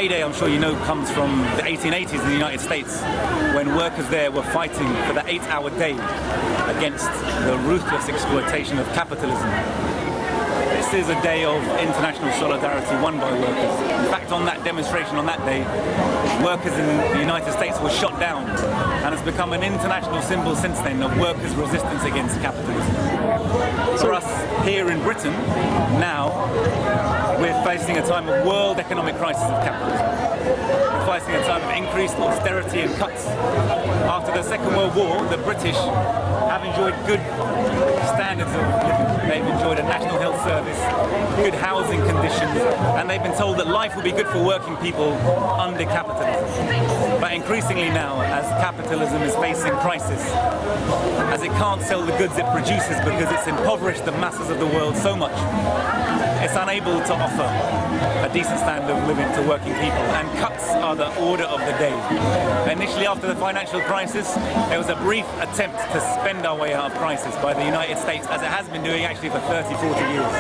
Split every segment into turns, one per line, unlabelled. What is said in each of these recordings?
May Day, I'm sure you know, comes from the 1880s in the United States, when workers there were fighting for the 8-hour day against the ruthless exploitation of capitalism. This is a day of international solidarity won by workers. In fact, on that demonstration on that day, workers in the United States were shot down, and it's become an international symbol since then of workers' resistance against capitalism. For us here in Britain, now, we're facing a time of world economic crisis of capitalism. We're facing a time of increased austerity and cuts. After the Second World War, the British have enjoyed good standards of living. They've enjoyed a national health service, good housing conditions, and they've been told that life will be good for working people under capitalism. But increasingly now, as capitalism is facing crisis, as it can't sell the goods it produces because it's impoverished the masses of the world so much, it's unable to offer a decent standard of living to working people, and cuts are the order of the day. Initially, after the financial crisis, there was a brief attempt to spend our way out of crisis by the United States, as it has been doing actually for 30, 40 years.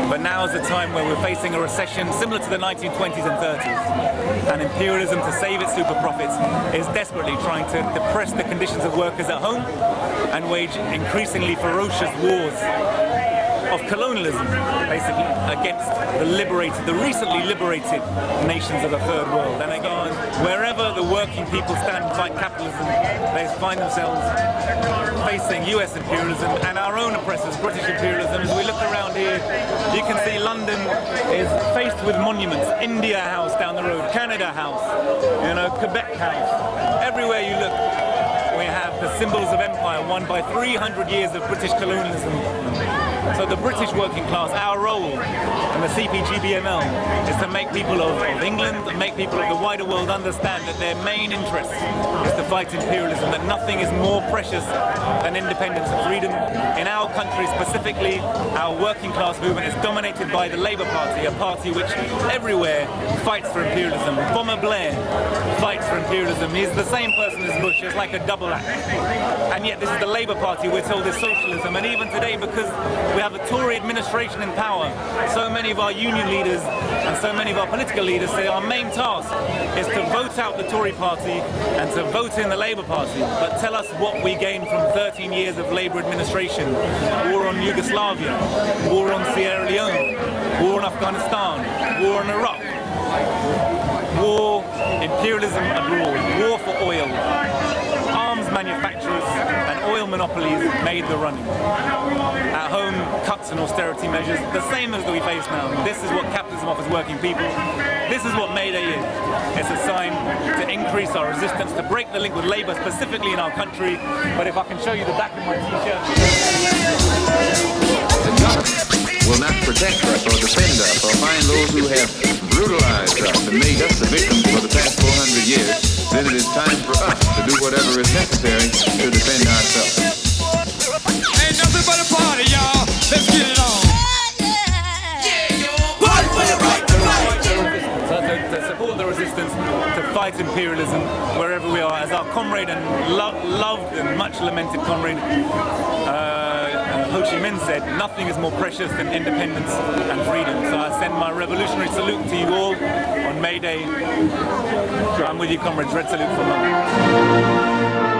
But now is a time where we're facing a recession similar to the 1920s and 30s, and imperialism, to save its super profits, is desperately trying to depress the conditions of workers at home and wage increasingly ferocious wars of colonialism, basically, against the recently liberated nations of the third world. And again, wherever the working people stand to fight capitalism, they find themselves facing US imperialism and our own oppressors, British imperialism. As we look around here, you can see London is faced with monuments. India House down the road, Canada House, Quebec House. Everywhere you look, we have the symbols of empire won by 300 years of British colonialism. So the British working class, our role in the CPGB-ML is to make people of England and make people of the wider world understand that their main interest is to fight imperialism, that nothing is more precious than independence and freedom. In our country specifically, our working class movement is dominated by the Labour Party, a party which everywhere fights for imperialism. Bomber Blair fights for imperialism. He's the same person as Bush. It's like a double act. And yet this is the Labour Party we're told is socialism. And even today, because we have a Tory administration in power, so many of our union leaders and so many of our political leaders say our main task is to vote out the Tory party and to vote in the Labour Party. But tell us what we gained from 13 years of Labour administration. War on Yugoslavia, war on Sierra Leone, war on Afghanistan, war on Iraq, war, imperialism abroad, war for oil, arms manufacturers and oil monopolies made the running. At home, cuts and austerity measures, the same as we face now. This is what capitalism offers working people. This is what May Day is. It's a sign to increase our resistance, to break the link with Labour, specifically in our country. But if I can show you the back of my t-shirt.
The government will not protect us or defend us or find those who have brutalized us and made us the victims for the past 400 years. Then it is time for us to do whatever is necessary to defend ourselves.
Ain't nothing but a party, y'all. Let's get it on. Party for your right to fight.
So to support the resistance, to fight imperialism wherever we are, as our comrade and loved and much lamented comrade Ho Chi Minh said, nothing is more precious than independence and freedom. So I send my revolutionary salute to you all on May Day. I'm with you, comrades. Red salute from London.